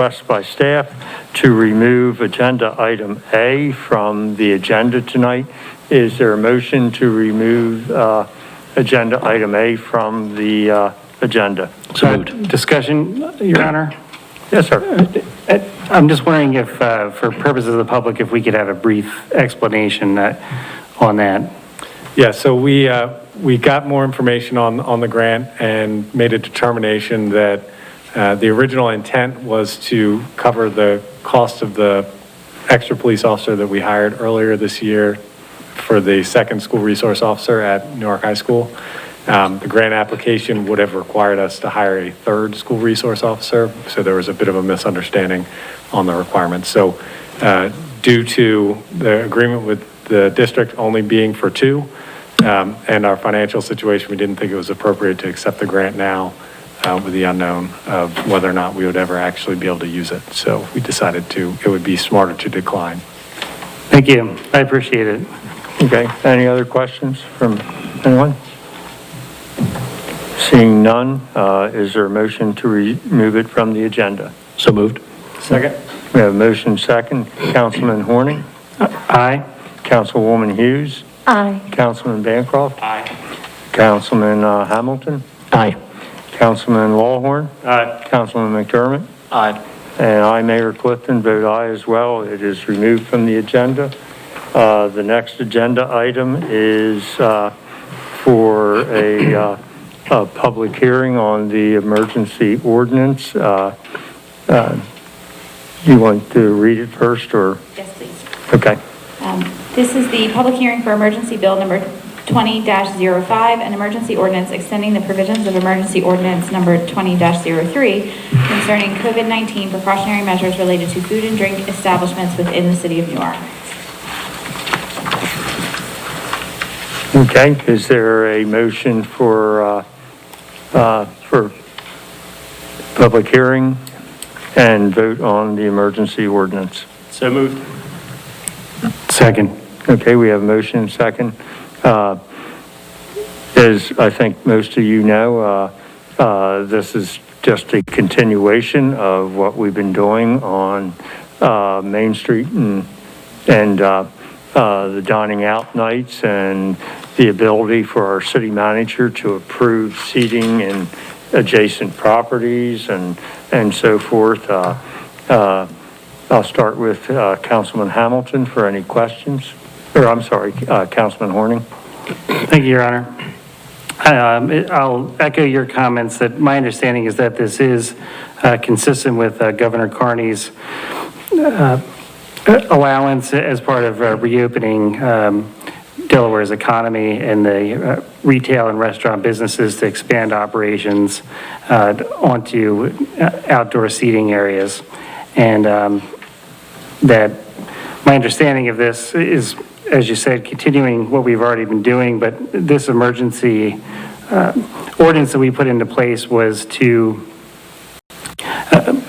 request by staff to remove agenda item A from the agenda tonight. Is there a motion to remove agenda item A from the agenda? So moved. Discussion, Your Honor? Yes, sir. I'm just wondering if, for purposes of the public, if we could have a brief explanation on that. Yeah, so we got more information on the grant and made a determination that the original intent was to cover the cost of the extra police officer that we hired earlier this year for the second school resource officer at Newark High School. The grant application would have required us to hire a third school resource officer, so there was a bit of a misunderstanding on the requirements. So due to the agreement with the district only being for two, and our financial situation, we didn't think it was appropriate to accept the grant now with the unknown of whether or not we would ever actually be able to use it. So we decided it would be smarter to decline. Thank you. I appreciate it. Okay, any other questions from anyone? Seeing none, is there a motion to remove it from the agenda? So moved. Second. We have a motion second. Councilman Horning? Aye. Councilwoman Hughes? Aye. Councilman Bancroft? Aye. Councilman Hamilton? Aye. Councilman Wallhorn? Aye. Councilman McDermott? Aye. And I, Mayor Clifton, vote aye as well. It is removed from the agenda. The next agenda item is for a public hearing on the emergency ordinance. You want to read it first, or? Yes, please. Okay. This is the public hearing for emergency bill number 20-05, an emergency ordinance extending the provisions of emergency ordinance number 20-03 concerning COVID-19 precautionary measures related to food and drink establishments within the city of Newark. Okay, is there a motion for public hearing and vote on the emergency ordinance? So moved. Second. Okay, we have a motion and second. As I think most of you know, this is just a continuation of what we've been doing on Main Street and the dining out nights, and the ability for our city manager to approve seating in adjacent properties and so forth. I'll start with Councilman Hamilton for any questions. Or I'm sorry, Councilman Horning. Thank you, Your Honor. I'll echo your comments that my understanding is that this is consistent with Governor Carney's allowance as part of reopening Delaware's economy and the retail and restaurant businesses to expand operations onto outdoor seating areas. And that my understanding of this is, as you said, continuing what we've already been doing, but this emergency ordinance that we put into place was to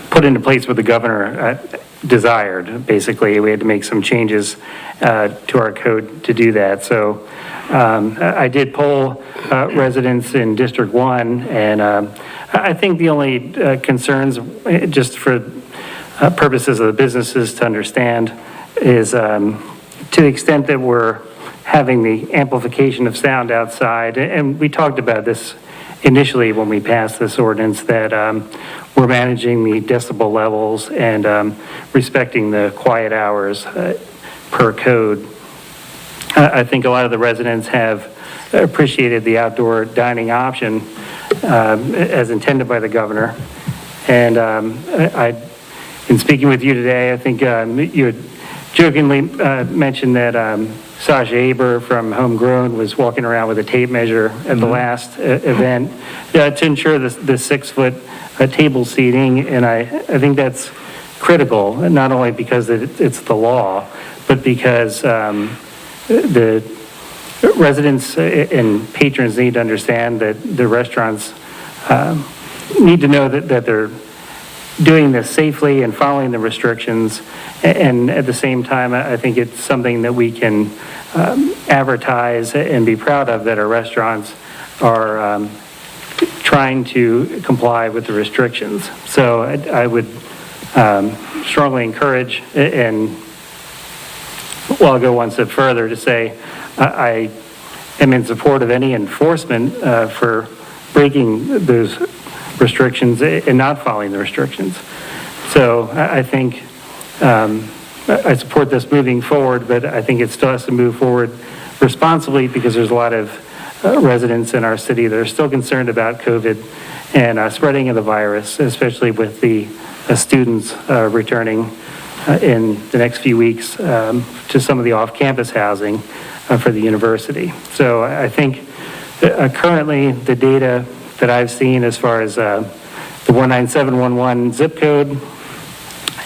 put into place what the governor desired. Basically, we had to make some changes to our code to do that. So I did poll residents in District 1, and I think the only concerns, just for purposes of the businesses to understand, is to the extent that we're having the amplification of sound outside, and we talked about this initially when we passed this ordinance, that we're managing the decibel levels and respecting the quiet hours per code. I think a lot of the residents have appreciated the outdoor dining option as intended by the governor. And in speaking with you today, I think you had jokingly mentioned that Sasha Aber from Homegrown was walking around with a tape measure at the last event to ensure the 6-foot table seating. And I think that's critical, not only because it's the law, but because the residents and patrons need to understand that the restaurants need to know that they're doing this safely and following the restrictions. And at the same time, I think it's something that we can advertise and be proud of, that our restaurants are trying to comply with the restrictions. So I would strongly encourage, and well, I'll go one step further to say I am in support of any enforcement for breaking those restrictions and not following the restrictions. So I think I support this moving forward, but I think it still has to move forward responsibly because there's a lot of residents in our city that are still concerned about COVID and spreading of the virus, especially with the students returning in the next few weeks to some of the off-campus housing for the university. So I think currently the data that I've seen as far as the 19711 zip code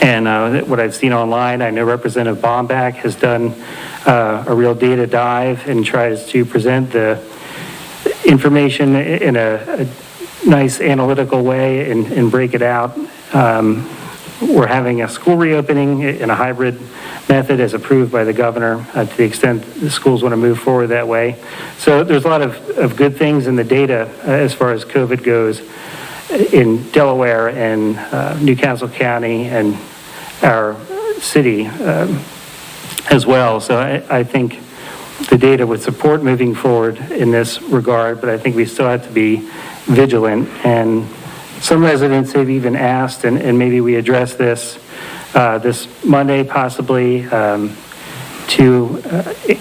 and what I've seen online, I know Representative Bomback has done a real data dive and tries to present the information in a nice analytical way and break it out. We're having a school reopening in a hybrid method as approved by the governor to the extent the schools want to move forward that way. So there's a lot of good things in the data as far as COVID goes in Delaware and Newcastle County and our city as well. So I think the data would support moving forward in this regard, but I think we still have to be vigilant. And some residents have even asked, and maybe we address this this Monday possibly, to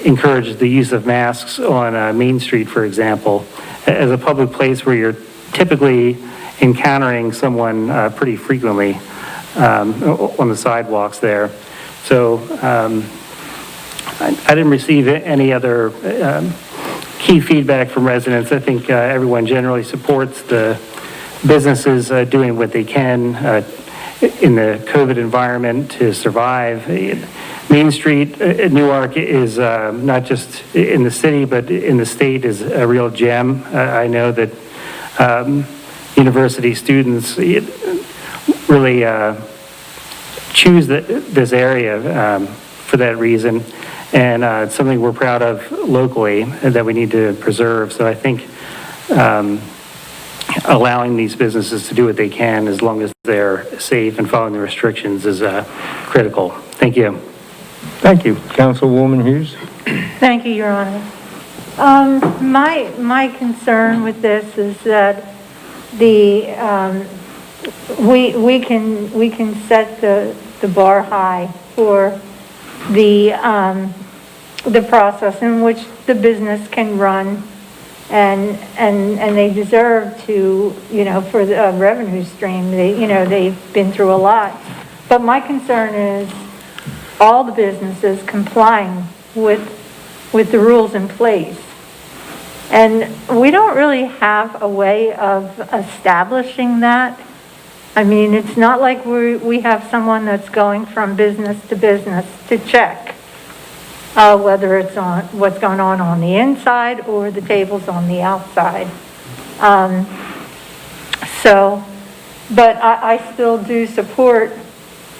encourage the use of masks on Main Street, for example, as a public place where you're typically encountering someone pretty frequently on the sidewalks there. So I didn't receive any other key feedback from residents. I think everyone generally supports the businesses doing what they can in the COVID environment to survive. Main Street at Newark is not just in the city, but in the state is a real gem. I know that university students really choose this area for that reason. And it's something we're proud of locally and that we need to preserve. So I think allowing these businesses to do what they can as long as they're safe and following the restrictions is critical. Thank you. Thank you. Councilwoman Hughes? Thank you, Your Honor. My concern with this is that we can set the bar high for the process in which the business can run, and they deserve to, for the revenue stream. They've been through a lot. But my concern is all the businesses complying with the rules in place. And we don't really have a way of establishing that. I mean, it's not like we have someone that's going from business to business to check whether it's on what's going on the inside or the tables on the outside. But I still do support.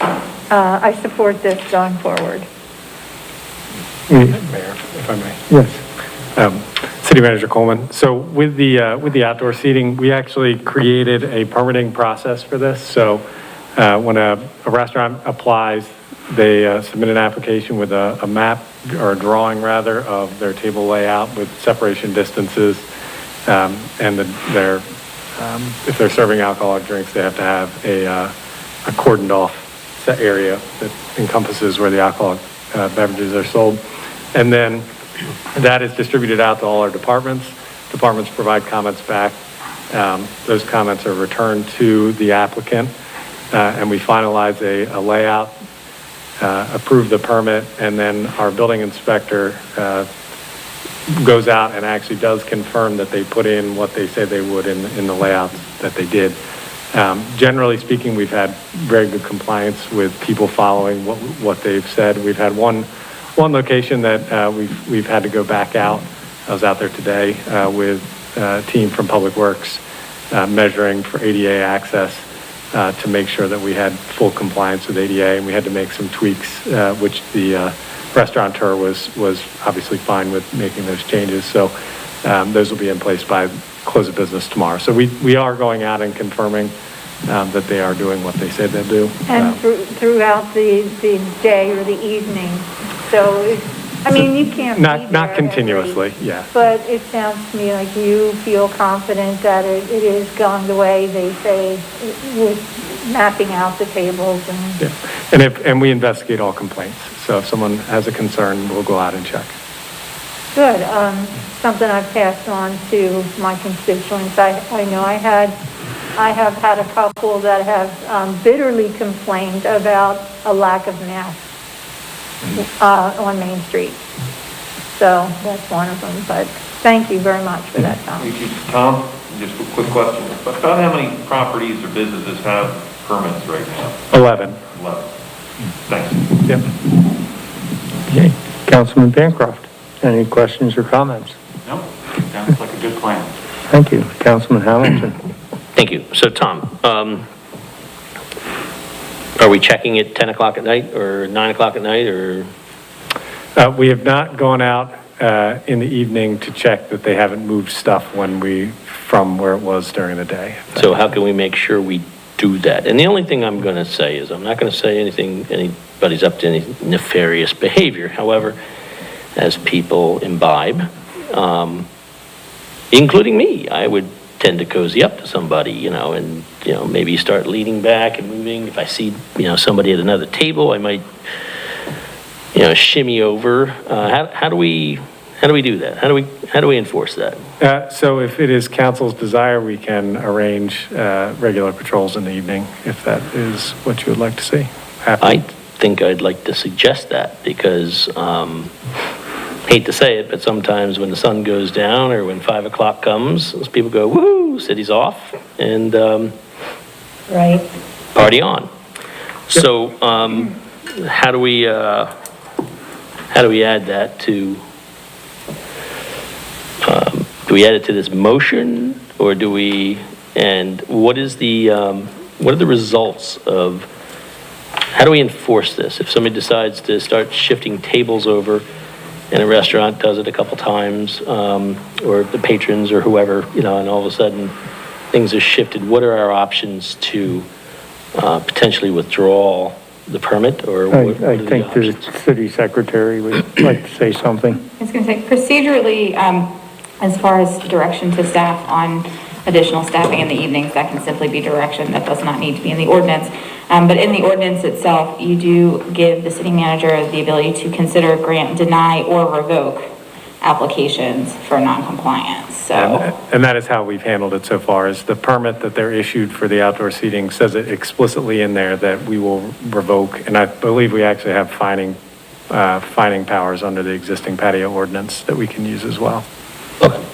I support this going forward. Mayor, if I may. Yes. City Manager Coleman. So with the outdoor seating, we actually created a permitting process for this. So when a restaurant applies, they submit an application with a map or a drawing rather of their table layout with separation distances, and if they're serving alcoholic drinks, they have to have a cordoned off area that encompasses where the alcoholic beverages are sold, and then that is distributed out to all our departments. Departments provide comments back. Those comments are returned to the applicant, and we finalize a layout, approve the permit, and then our building inspector goes out and actually does confirm that they put in what they said they would in the layouts that they did. Generally speaking, we've had very good compliance with people following what they've said. We've had one location that we've had to go back out. I was out there today with a team from Public Works measuring for ADA access to make sure that we had full compliance with ADA, and we had to make some tweaks, which the restaurateur was obviously fine with making those changes. So those will be in place by close of business tomorrow. So we are going out and confirming that they are doing what they said they'll do. And throughout the day or the evening, so I mean, you can't be Not there continuously, yeah. But it sounds to me like you feel confident that it is going the way they say, with mapping out the tables and... Yeah, and we investigate all complaints. So if someone has a concern, we'll go out and check. Good. Something I've passed on to my constituents. I know I have had a couple that have bitterly complained about a lack of masks on Main Street. So that's one of them, but thank you very much for that, Tom. Thank you. Tom, just a quick question. About how many properties or businesses have permits right now? 11. 11. Thanks. Yep. Okay, Councilman Bancroft, any questions or comments? No, sounds like a good plan. Thank you. Councilman Hamilton. Thank you. So, Tom, are we checking at 10 o'clock at night or 9 o'clock at night, or? We have not gone out in the evening to check that they haven't moved stuff from where it was during the day. So how can we make sure we do that? And the only thing I'm going to say is, I'm not going to say anybody's up to any nefarious behavior. However, as people imbibe, including me, I would tend to cozy up to somebody, and, maybe start leaning back and moving. If I see, somebody at another table, I might, shimmy over. How do we do that? How do we enforce that? So if it is council's desire, we can arrange regular patrols in the evening, if that is what you would like to see. I think I'd like to suggest that because, hate to say it, but sometimes when the sun goes down or when 5 o'clock comes, those people go, woohoo, city's off, and Right. party on. So how do we add that to, do we add it to this motion, or and what are the results of, how do we enforce this? If somebody decides to start shifting tables over, and a restaurant does it a couple times, or the patrons or whoever, and all of a sudden things are shifted, what are our options to potentially withdraw the permit, or what are I the think the options? city secretary would like to say something. I was going to say, procedurally, as far as direction to staff on additional staffing in the evenings, that can simply be direction. That does not need to be in the ordinance. But in the ordinance itself, you do give the city manager the ability to consider, grant, deny, or revoke applications for noncompliance. So, And that is how we've handled it so far, is the permit that they're issued for the outdoor seating says it explicitly in there that we will revoke, and I believe we actually have fining powers under the existing patio ordinance that we can use as well. Okay.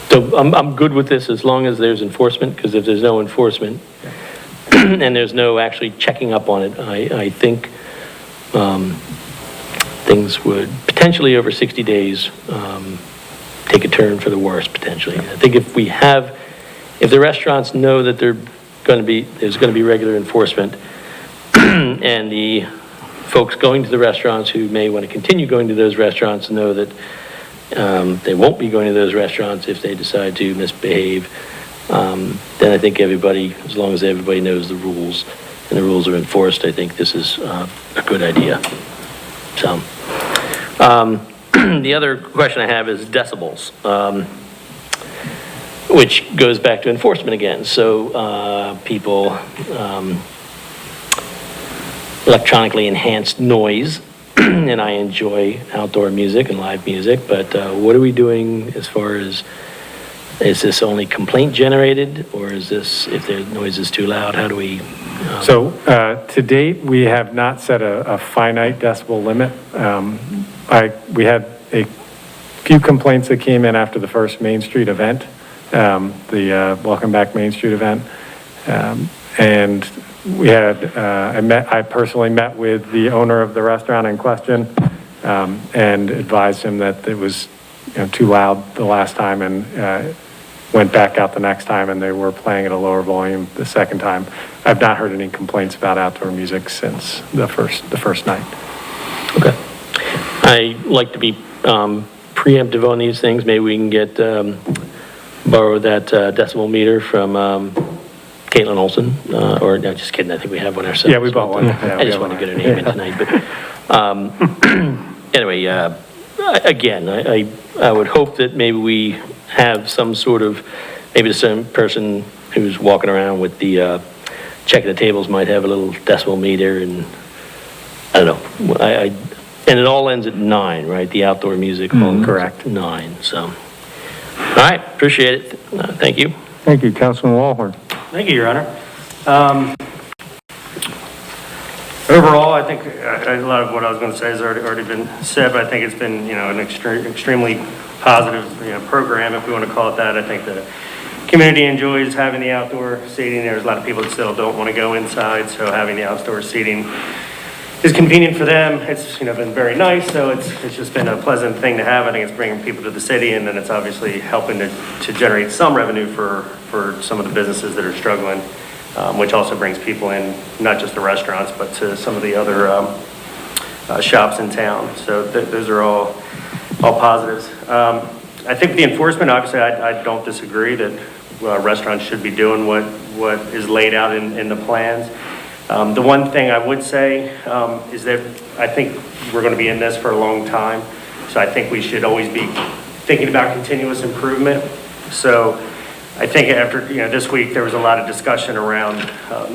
So I'm good with this as long as there's enforcement, because if there's no enforcement and there's no actually checking up on it, I think things would potentially over 60 days take a turn for the worse potentially. I think if the restaurants know that there's going to be regular enforcement and the folks going to the restaurants who may want to continue going to those restaurants know that they won't be going to those restaurants if they decide to misbehave, then I think everybody, as long as everybody knows the rules and the rules are enforced, I think this is a good idea. So, the other question I have is decibels, which goes back to enforcement again. So, people, electronically enhanced noise, and I enjoy outdoor music and live music, but what are we doing as far as, is this only complaint generated, or is this, if the noise is too loud, how do we? So to date, we have not set a finite decibel limit. We had a few complaints that came in after the first Main Street event, the Welcome Back Main Street event. And we had, I personally met with the owner of the restaurant in question and advised him that it was too loud the last time, and went back out the next time and they were playing at a lower volume the second time. I've not heard any complaints about outdoor music since the first night. Okay. I like to be preemptive on these things. Maybe we can borrow that decibel meter from Caitlin Olson, or, no, just kidding, I think we have one ourselves. Yeah, we bought one. Yeah, I we just have want to one. get her name in tonight, but, anyway, again, I would hope that maybe we have some sort of, maybe the same person who's walking around with the, checking the tables might have a little decimal meter, and, I don't know, and it all ends at 9, right? The outdoor music all ends correct. at 9, so. All right, appreciate it. Thank you. Thank you, Councilman Walhorn. Thank you, Your Honor. Overall, I think a lot of what I was going to say has already been said, but I think it's been, an extremely positive, program, if we want to call it that. I think the community enjoys having the outdoor seating. There's a lot of people that still don't want to go inside, so having the outdoor seating is convenient for them. It's, been very nice, so it's just been a pleasant thing to have. I think it's bringing people to the city, and then it's obviously helping to generate some revenue for some of the businesses that are struggling, which also brings people in, not just the restaurants, but to some of the other shops in town. So those are all positives. I think the enforcement, obviously, I don't disagree that restaurants should be doing what is laid out in the plans. The one thing I would say is that I think we're going to be in this for a long time. So I think we should always be thinking about continuous improvement. So I think after, this week, there was a lot of discussion around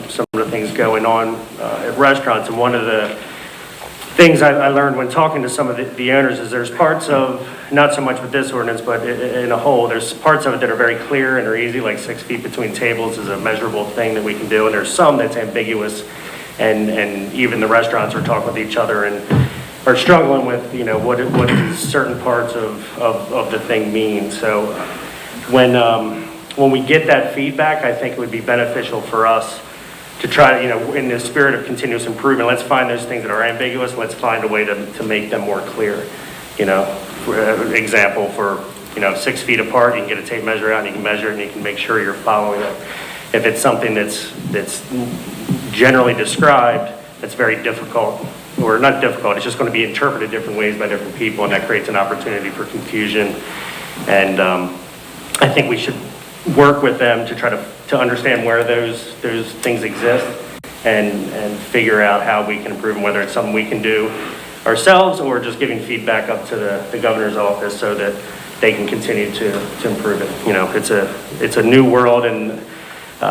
some of the things going on at restaurants. And one of the things I learned when talking to some of the owners is there's parts of, not so much with this ordinance, but in a whole, there's parts of it that are very clear and are easy, like 6 feet between tables is a measurable thing that we can do. And there's some that's ambiguous, and even the restaurants are talking with each other and are struggling with, what does certain parts of the thing mean. So when we get that feedback, I think it would be beneficial for us to try to, in the spirit of continuous improvement, let's find those things that are ambiguous. Let's find a way to make them more clear. For example, for 6 feet apart, you can get a tape measure out and you can measure it and you can make sure you're following it. If it's something that's generally described, that's very difficult, or not difficult, it's just going to be interpreted different ways by different people, and that creates an opportunity for confusion. And I think we should work with them to try to understand where those things exist and figure out how we can improve them, whether it's something we can do ourselves or just giving feedback up to the governor's office so that they can continue to improve it. It's a new world, and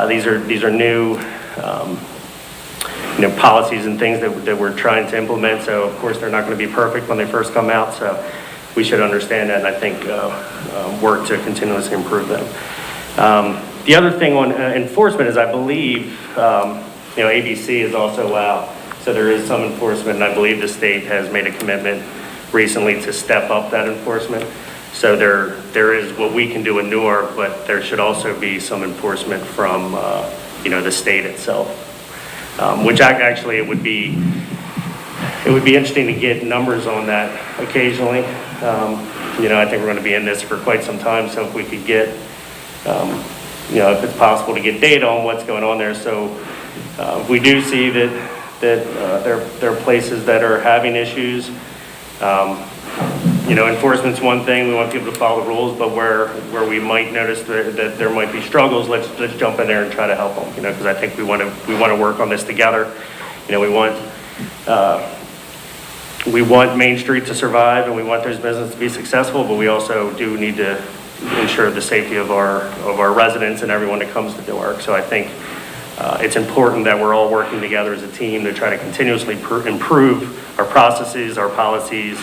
these are new policies and things that we're trying to implement. So of course they're not going to be perfect when they first come out. So we should understand that, and I think work to continuously improve them. The other thing on enforcement is I believe, ABC is also out. So there is some enforcement, and I believe the state has made a commitment recently to step up that enforcement. So there is what we can do in Newark, but there should also be some enforcement from, the state itself. Which actually it would be interesting to get numbers on that occasionally. I think we're going to be in this for quite some time, so if we could get, if it's possible to get data on what's going on there. So we do see that there are places that are having issues. Enforcement's one thing. We want people to follow the rules, but where we might notice that there might be struggles, let's jump in there and try to help them. Because I think we want to work on this together. We want Main Street to survive, and we want those businesses to be successful, but we also do need to ensure the safety of our residents and everyone that comes to Newark. So I think it's important that we're all working together as a team to try to continuously improve our processes, our policies,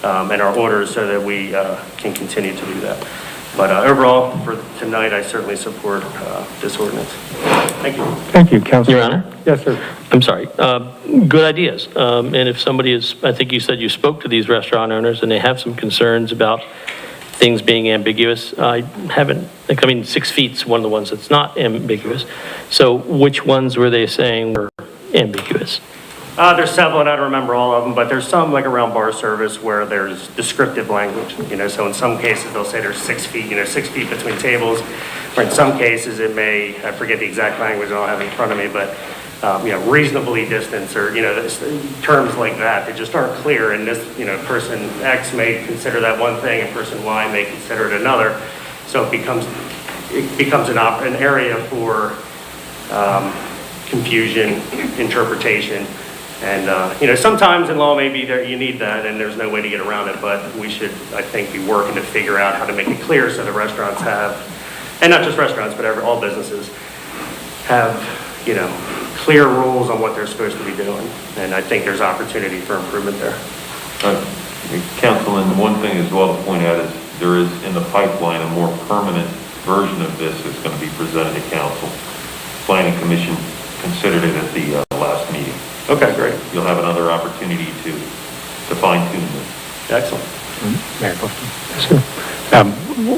and our orders so that we can continue to do that. But overall, for tonight, I certainly support this ordinance. Thank you. Thank you, Councilor. Your Honor? Yes, sir. I'm sorry. Good ideas. And if somebody I think you said you spoke to these restaurant owners and they have some concerns about things being ambiguous. I haven't, 6 feet's one of the ones that's not ambiguous. So which ones were they saying were ambiguous? There's several, and I don't remember all of them, but there's some like around bar service where there's descriptive language, so in some cases they'll say there's 6 feet, 6 feet between tables, or in some cases it may, I forget the exact language, I don't have it in front of me, but, reasonably distance, or, terms like that just aren't clear, and this, person X may consider that one thing, and person Y may consider it another, so it becomes an area for confusion, interpretation. And, sometimes in law, maybe you need that, and there's no way to get around it, but we should, I think, be working to figure out how to make it clear so the restaurants have, and not just restaurants, but all businesses, have, clear rules on what they're supposed to be doing. And I think there's opportunity for improvement there. Councilman, one thing as well to point out is there is in the pipeline a more permanent version of this that's going to be presented to council. Planning Commission considered it at the last meeting. Okay, great. You'll have another opportunity to fine tune this. Excellent. Mayor Clifton.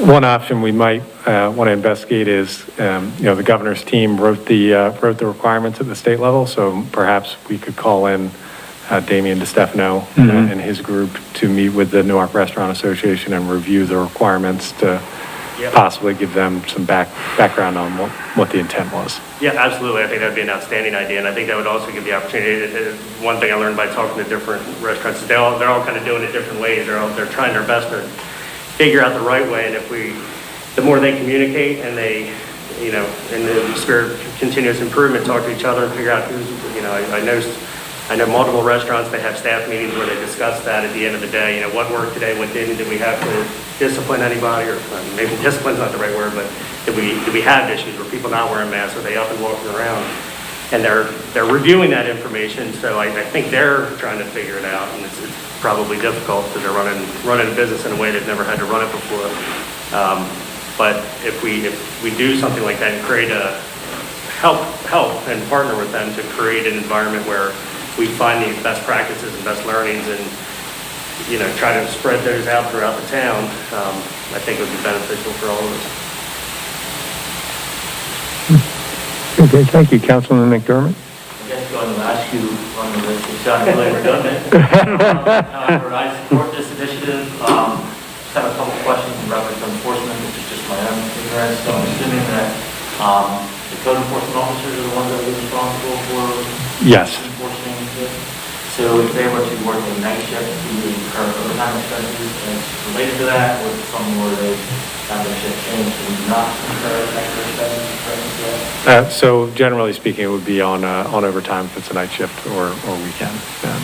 One option we might want to investigate is, the governor's team wrote the requirements at the state level, so perhaps we could call in Damian DeStefano and his group to meet with the Newark Restaurant Association and review the requirements to possibly give them some background on what the intent was. Yeah, absolutely. I think that'd be an outstanding idea, and I think that would also give the opportunity. One thing I learned by talking to different restaurants is they're all kind of doing it different ways. They're trying their best to figure out the right way, and the more they communicate and they, in the spirit of continuous improvement, talk to each other and figure out who's, I know multiple restaurants, they have staff meetings where they discuss that at the end of the day, what worked today, what didn't, did we have to discipline anybody, or maybe discipline's not the right word, but did we have issues, were people not wearing masks, are they up and walking around? And they're reviewing that information, so I think they're trying to figure it out, and it's probably difficult because they're running a business in a way they've never had to run it before. But if we do something like that and create help and partner with them to create an environment where we find these best practices and best learnings and, try to spread those out throughout the town, I think it would be beneficial for all of us. Okay, thank you. Councilman McDermott? I guess going to ask you on the list, it sounded really redundant. However, I support this initiative. Just have a couple questions in reference to enforcement. This is just my own ignorance. So I'm assuming that the code enforcement officers are the ones that are responsible for Yes. enforcing this. So if they were to work a night shift, do you incur overtime expenses as related to that, or something where they have their shift changed and not incur extra expenses related to that? So generally speaking, it would be on overtime if it's a night shift or weekend. And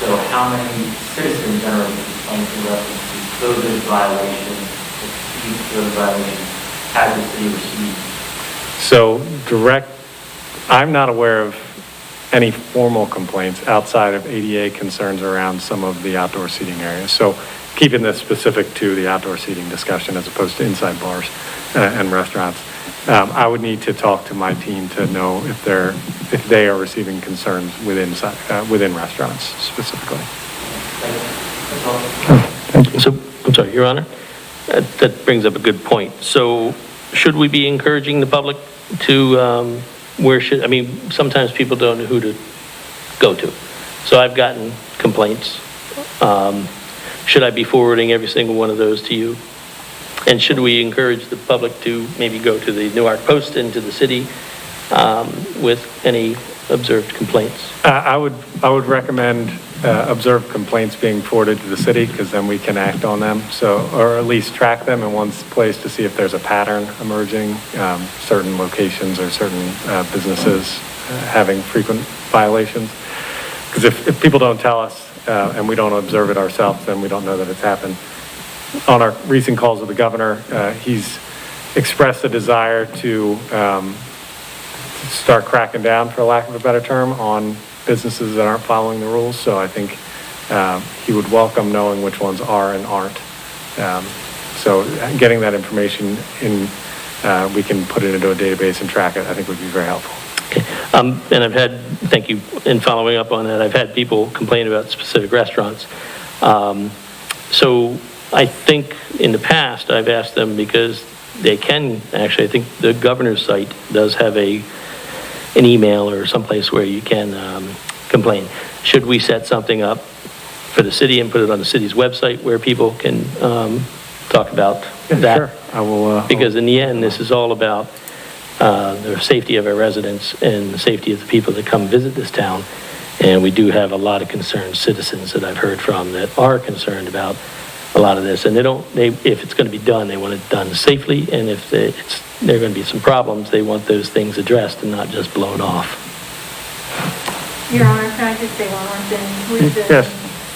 so how many citizens generally come to reference to COVID violations, exceed COVID violations, has the city received? So I'm not aware of any formal complaints outside of ADA concerns around some of the outdoor seating areas. So keeping this specific to the outdoor seating discussion as opposed to inside bars and restaurants. I would need to talk to my team to know if they are receiving concerns within restaurants specifically. Thank you. So, I'm sorry, Your Honor, that brings up a good point. So should we be encouraging the public to, sometimes people don't know who to go to. So I've gotten complaints. Should I be forwarding every single one of those to you? And should we encourage the public to maybe go to the Newark Post and to the city with any observed complaints? I would recommend observed complaints being forwarded to the city, because then we can act on them. So, or at least track them in one place to see if there's a pattern emerging, certain locations or certain businesses having frequent violations. Because if people don't tell us and we don't observe it ourselves, then we don't know that it's happened. On our recent calls with the governor, he's expressed a desire to start cracking down, for lack of a better term, on businesses that aren't following the rules. So I think he would welcome knowing which ones are and aren't. So getting that information in, we can put it into a database and track it, I think would be very helpful. Okay. And thank you, in following up on that, I've had people complain about specific restaurants. So I think in the past, I've asked them, because they can, actually, I think the governor's site does have an email or someplace where you can complain. Should we set something up for the city and put it on the city's website where people can talk about that? Sure. I will. Because in the end, this is all about the safety of our residents and the safety of the people that come visit this town. And we do have a lot of concerned citizens that I've heard from that are concerned about a lot of this. And if it's going to be done, they want it done safely, and if there are going to be some problems, they want those things addressed and not just blown off. Your Honor, can I just say one more thing? With the Yes.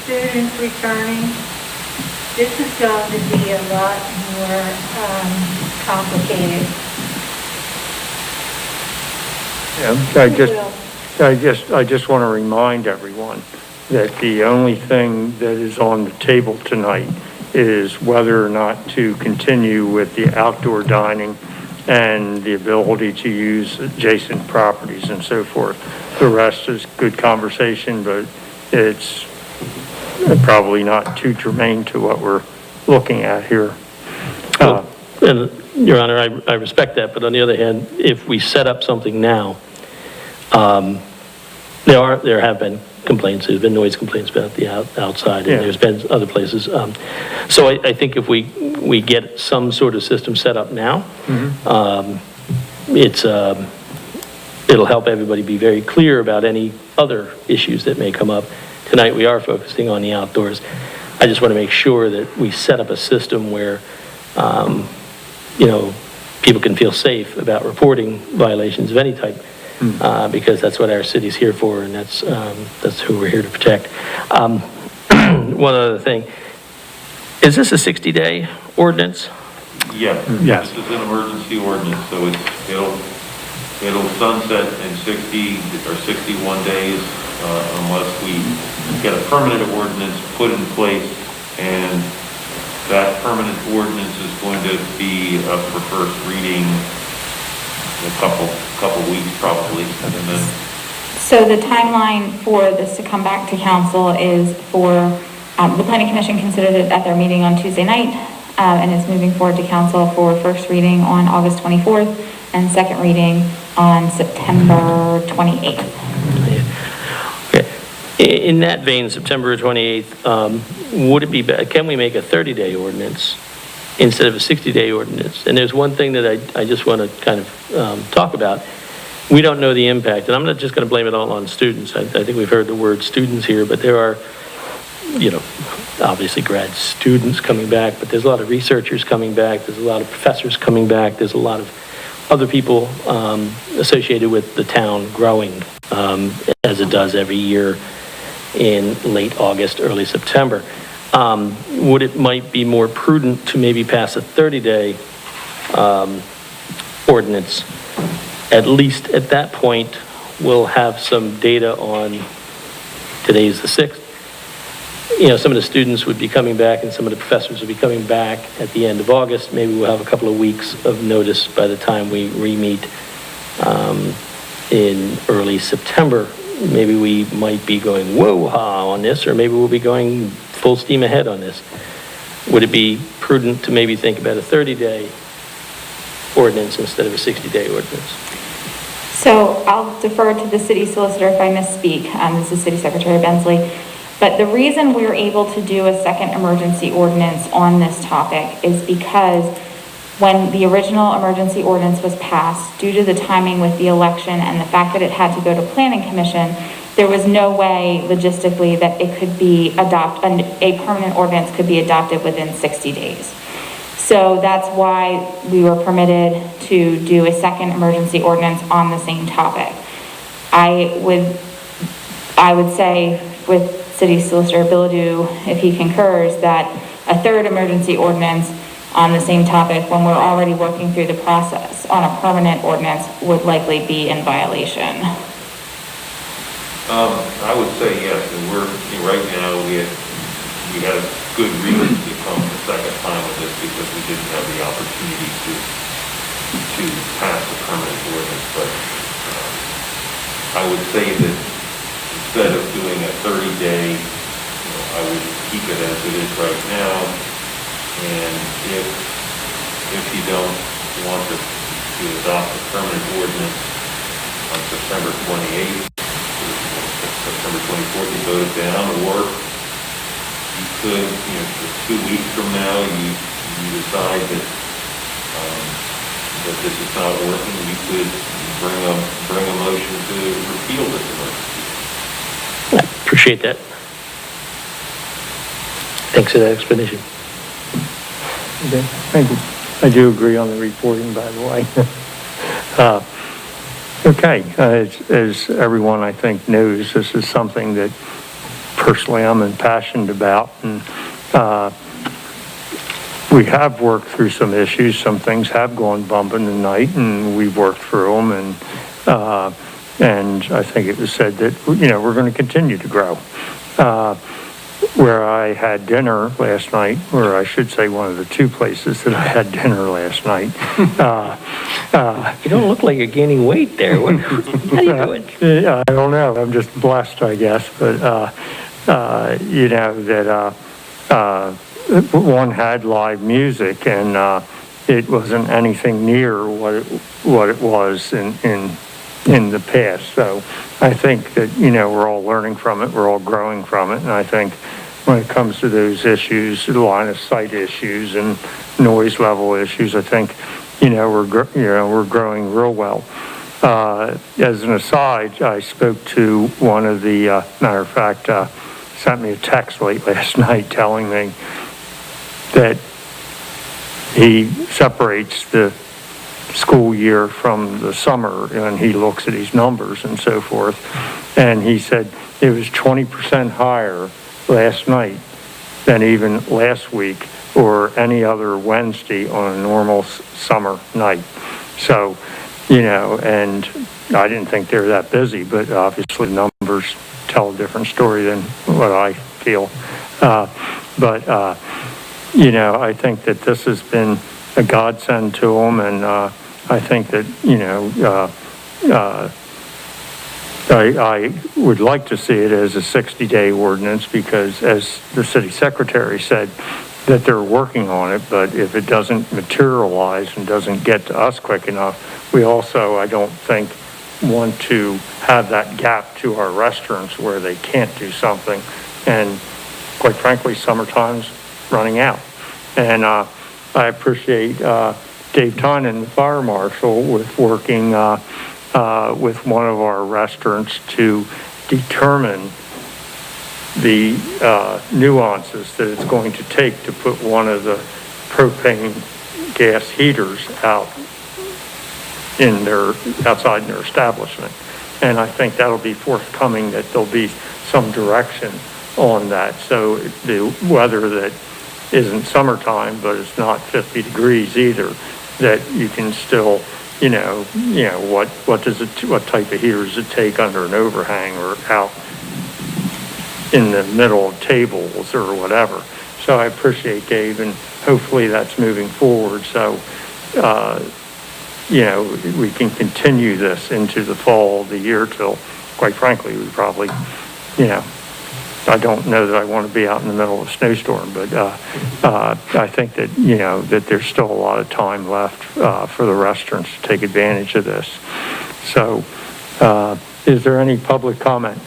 students returning, this is going to be a lot more complicated. I just want to remind everyone that the only thing that is on the table tonight is whether or not to continue with the outdoor dining and the ability to use adjacent properties and so forth. The rest is good conversation, but it's probably not too germane to what we're looking at here. And, Your Honor, I respect that, but on the other hand, if we set up something now, there have been complaints, there's been noise complaints about the outside, and Yeah. there's been other places. So I think if we get some sort of system set up now, it'll help everybody be very clear about any other issues that may come up. Tonight, we are focusing on the outdoors. I just want to make sure that we set up a system where, people can feel safe about reporting violations of any type, because that's what our city's here for, and that's who we're here to protect. One other thing, is this a 60-day ordinance? Yes. Yes. This is an emergency ordinance, so it'll sunset in 60 or 61 days, unless we get a permanent ordinance put in place, and that permanent ordinance is going to be up for first reading in a couple weeks probably, and then. So the timeline for this to come back to council is for, the planning commission considered it at their meeting on Tuesday night, and is moving forward to council for first reading on August 24th and second reading on September 28th. Okay. In that vein, September 28th, would it be, can we make a 30-day ordinance instead of a 60-day ordinance? And there's one thing that I just want to kind of talk about. We don't know the impact, and I'm not just going to blame it all on students. I think we've heard the word students here, but there are, obviously grad students coming back, but there's a lot of researchers coming back, there's a lot of professors coming back, there's a lot of other people associated with the town growing, as it does every year in late August, early September. Would it might be more prudent to maybe pass a 30-day ordinance? At least at that point, we'll have some data on, today's the 6th. Some of the students would be coming back and some of the professors would be coming back at the end of August. Maybe we'll have a couple of weeks of notice by the time we re-meet in early September. Maybe we might be going whoa-ha on this, or maybe we'll be going full steam ahead on this. Would it be prudent to maybe think about a 30-day ordinance instead of a 60-day ordinance? So I'll defer to the city solicitor if I misspeak. This is City Secretary Bensley. But the reason we were able to do a second emergency ordinance on this topic is because when the original emergency ordinance was passed, due to the timing with the election and the fact that it had to go to Planning Commission, there was no way logistically that it could be a permanent ordinance could be adopted within 60 days. So that's why we were permitted to do a second emergency ordinance on the same topic. I would say with City Solicitor Bilodeau, if he concurs, that a third emergency ordinance on the same topic when we're already working through the process on a permanent ordinance would likely be in violation. I would say yes, and right now, we had a good reason to come the second time with this because we didn't have the opportunity to pass a permanent ordinance, but I would say that instead of doing a 30-day, I would keep it as it is right now, and if you don't want to adopt a permanent ordinance on September 28th, September 24th, you vote it down, or you could, 2 weeks from now, you decide that this is not working, you could bring a motion to repeal this emergency. I appreciate that. Thanks for that explanation. Okay, thank you. I do agree on the reporting, by the way. Okay, as everyone I think knows, this is something that personally I'm impassioned about, and we have worked through some issues. Some things have gone bump in the night, and we've worked through them, and I think it was said that, we're going to continue to grow. Where I had dinner last night, or I should say one of the two places that I had dinner last night. You don't look like you're gaining weight there. What are you doing? I don't know, I'm just blessed, I guess, but, one had live music, and it wasn't anything near what it was in the past. So I think that, we're all learning from it, we're all growing from it, and I think when it comes to those issues, line of sight issues and noise level issues, I think, we're growing real well. As an aside, I spoke to one of the, matter of fact, sent me a text late last night telling me that he separates the school year from the summer, and he looks at his numbers and so forth, and he said it was 20% higher last night than even last week or any other Wednesday on a normal summer night. So, and I didn't think they were that busy, but obviously numbers tell a different story than what I feel. I think that this has been a godsend to them, and I think that, I would like to see it as a 60-day ordinance, because as the city secretary said, that they're working on it, but if it doesn't materialize and doesn't get to us quick enough, we also, I don't think, want to have that gap to our restaurants where they can't do something. And quite frankly, summertime's running out. And I appreciate Dave Tynan, the fire marshal, with working with one of our restaurants to determine the nuances that it's going to take to put one of the propane gas heaters outside in their establishment. And I think that'll be forthcoming, that there'll be some direction on that. So the weather that isn't summertime, but it's not 50 degrees either, that you can still, what type of heater does it take under an overhang or out in the middle of tables or whatever. So I appreciate Dave, and hopefully that's moving forward. So, we can continue this into the fall of the year till, quite frankly, we probably, I don't know that I want to be out in the middle of a snowstorm, but I think that, that there's still a lot of time left for the restaurants to take advantage of this. So is there any public comment?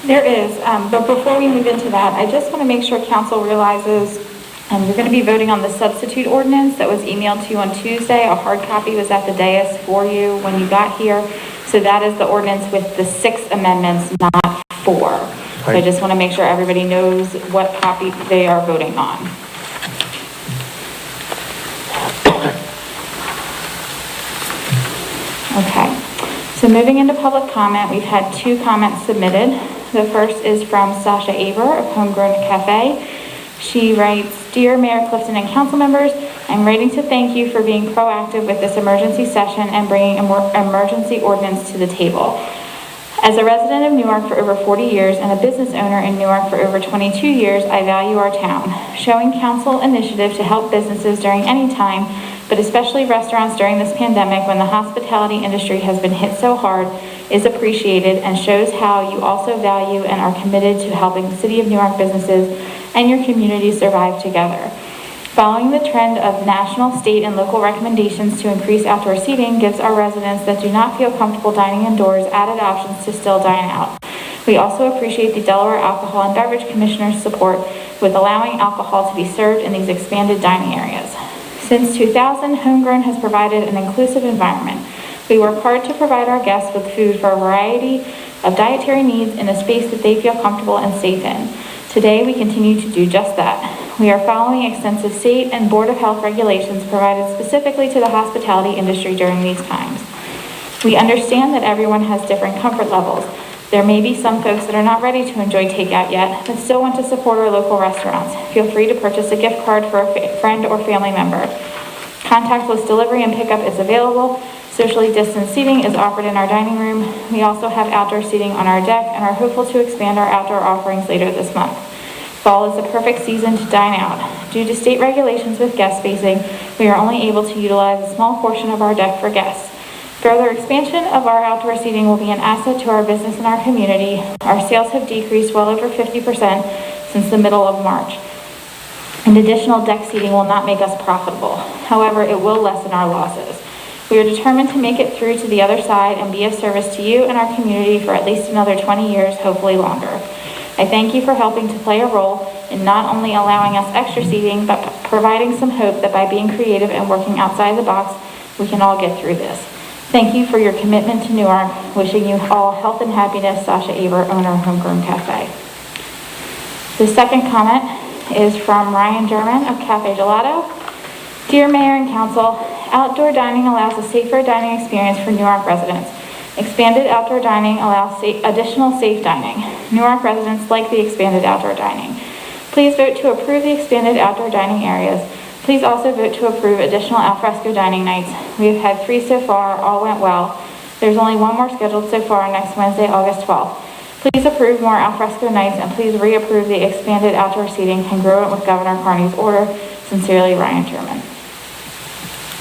There is, but before we move into that, I just want to make sure council realizes you're going to be voting on the substitute ordinance that was emailed to you on Tuesday. A hard copy was at the dais for you when you got here. So that is the ordinance with the 6 amendments, not 4. So I just want to make sure everybody knows what copy they are voting on. Okay, so moving into public comment, we've had 2 comments submitted. The first is from Sasha Aber of Homegrown Cafe. She writes, "Dear Mayor Clifton and council members, I'm writing to thank you for being proactive with this emergency session and bringing emergency ordinance to the table. As a resident of Newark for over 40 years and a business owner in Newark for over 22 years, I value our town. Showing council initiative to help businesses during any time, but especially restaurants during this pandemic when the hospitality industry has been hit so hard, is appreciated and shows how you also value and are committed to helping the City of Newark businesses and your community survive together. Following the trend of national, state, and local recommendations to increase outdoor seating gives our residents that do not feel comfortable dining indoors added options to still dine out. We also appreciate the Delaware Alcohol and Beverage Commissioner's support with allowing alcohol to be served in these expanded dining areas. Since 2000, Homegrown has provided an inclusive environment. We work hard to provide our guests with food for a variety of dietary needs in a space that they feel comfortable and safe in. Today, we continue to do just that. We are following extensive state and Board of Health regulations provided specifically to the hospitality industry during these times. We understand that everyone has different comfort levels. There may be some folks that are not ready to enjoy takeout yet, but still want to support our local restaurants. Feel free to purchase a gift card for a friend or family member. Contactless delivery and pickup is available. Socially distanced seating is offered in our dining room. We also have outdoor seating on our deck and are hopeful to expand our outdoor offerings later this month. Fall is the perfect season to dine out. Due to state regulations with guest spacing, we are only able to utilize a small portion of our deck for guests. Further expansion of our outdoor seating will be an asset to our business and our community. Our sales have decreased well over 50% since the middle of March. And additional deck seating will not make us profitable. However, it will lessen our losses. We are determined to make it through to the other side and be of service to you and our community for at least another 20 years, hopefully longer. I thank you for helping to play a role in not only allowing us extra seating, but providing some hope that by being creative and working outside the box, we can all get through this. Thank you for your commitment to Newark. Wishing you all health and happiness, Sasha Aber, owner of Homegrown Cafe. The second comment is from Ryan German of Cafe Gelato. Dear Mayor and Council, outdoor dining allows a safer dining experience for Newark residents. Expanded outdoor dining allows additional safe dining. Newark residents like the expanded outdoor dining. Please vote to approve the expanded outdoor dining areas. Please also vote to approve additional alfresco dining nights. We have had 3 so far, all went well. There's only 1 more scheduled so far next Wednesday, August 12th. Please approve more alfresco nights and please reapprove the expanded outdoor seating congruent with Governor Carney's order. Sincerely, Ryan German.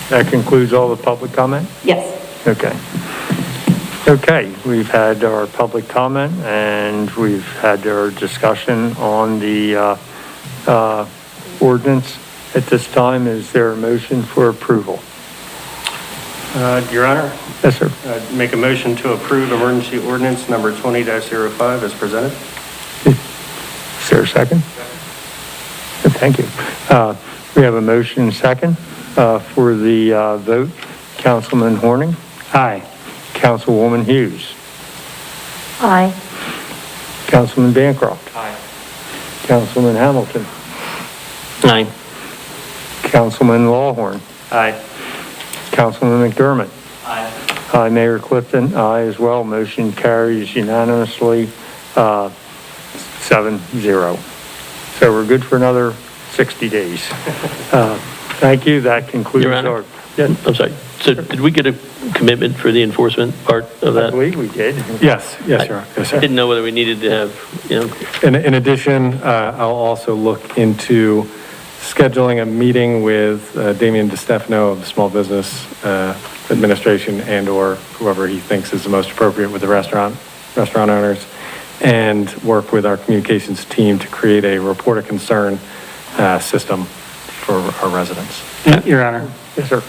That concludes all the public comment? Yes. Okay. Okay, we've had our public comment and we've had our discussion on the ordinance. At this time, is there a motion for approval? Your Honor, Yes, sir. I'd make a motion to approve emergency ordinance number 20-05 as presented. Is there a second? Thank you. We have a motion and second for the vote. Councilman Horning, Aye. Councilwoman Hughes, Aye. Councilman Bancroft, Aye. Councilman Hamilton, Aye. Councilman Lawhorn, Aye. Councilman McDermott. Aye. Aye, Mayor Clifton, aye as well. Motion carries unanimously, 7-0. So we're good for another 60 days. Thank you. That concludes Your Honor? our. Yes, I'm sorry. So did we get a commitment for the enforcement part of I that? believe we did. Yes, yes, Your Honor. Yes, I sir. didn't know whether we needed to have, you know, In addition, I'll also look into scheduling a meeting with Damian DeStefano of the Small Business Administration and/or whoever he thinks is the most appropriate with the restaurant owners, and work with our communications team to create a report of concern system for our residents. Your Honor. Yes, sir.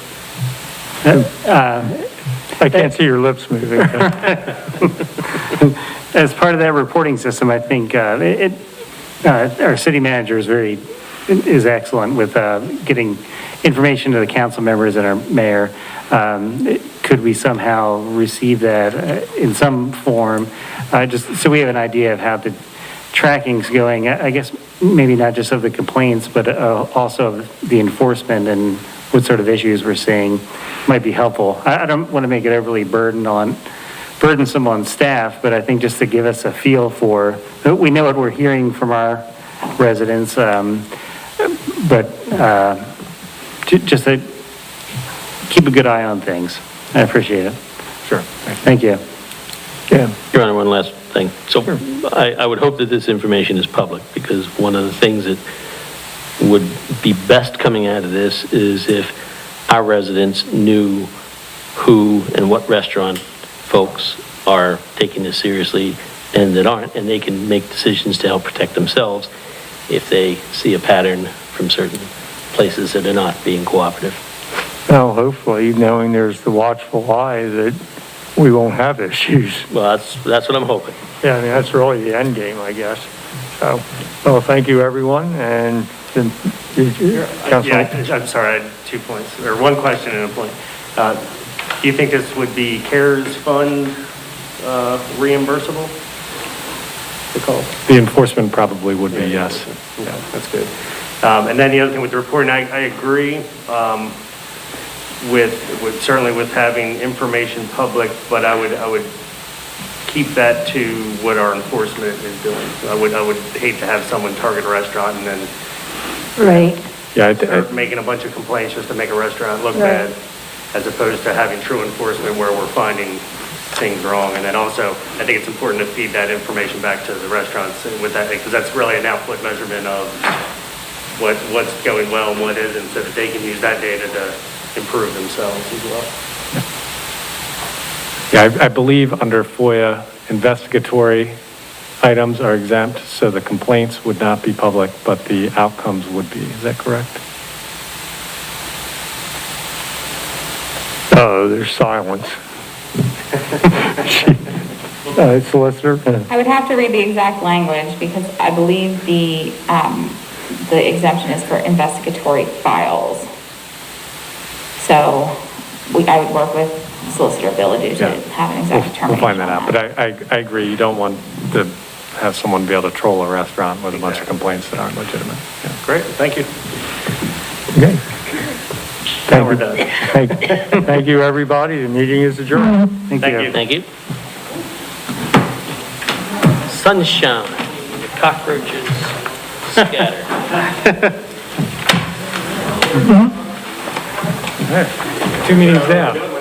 I can't see your lips moving. As part of that reporting system, I think our city manager is excellent with getting information to the council members and our mayor. Could we somehow receive that in some form, just so we have an idea of how the tracking's going? I guess maybe not just of the complaints, but also of the enforcement and what sort of issues we're seeing might be helpful. I don't want to make it overly burdensome on staff, but I think just to give us a feel for, we know what we're hearing from our residents, but just to keep a good eye on things. I appreciate it. Sure. Thank you. Yeah. Your Honor, one last thing. So I would hope that this information is public, because one of the things that would be best coming out of this is if our residents knew who and what restaurant folks are taking this seriously and that aren't, and they can make decisions to help protect themselves if they see a pattern from certain places that are not being cooperative. Well, hopefully, knowing there's the watchful eye that we won't have issues. Well, that's what I'm hoping. Yeah, I mean, that's really the end game, I guess. So, well, thank you, everyone, and then, I'm sorry, I had 2 points, or 1 question and a point. Do you think this would be CARES fund reimbursable? The call? The enforcement probably would be yes. Yeah, that's good. And then the other thing with the reporting, I agree with certainly with having information public, but I would keep that to what our enforcement is doing. I would hate to have someone target a restaurant and then Right. Yeah, start making a bunch of complaints just to make a restaurant look Right. bad, as opposed to having true enforcement where we're finding things wrong. And then also, I think it's important to feed that information back to the restaurants with that, because that's really an output measurement of what's going well and what isn't, so that they can use that data to improve themselves as well. yeah, I believe under FOIA, investigatory items are exempt, so the complaints would not be public, but the outcomes would be. Is that correct? Oh, there's silence. Solicitor? I would have to read the exact language because I believe the exemption is for investigatory files. So I would work with Solicitor Ability to Yeah. have an exact determination. We'll find that on out, but I agree, you don't want to have someone be able to troll a restaurant with a bunch of complaints that aren't legitimate. Yeah. Great, thank you. Okay. Now we're done. Thank you, everybody. The meeting is adjourned. Thank you. Thank you. Sunshine, the cockroaches scatter. Two meetings down.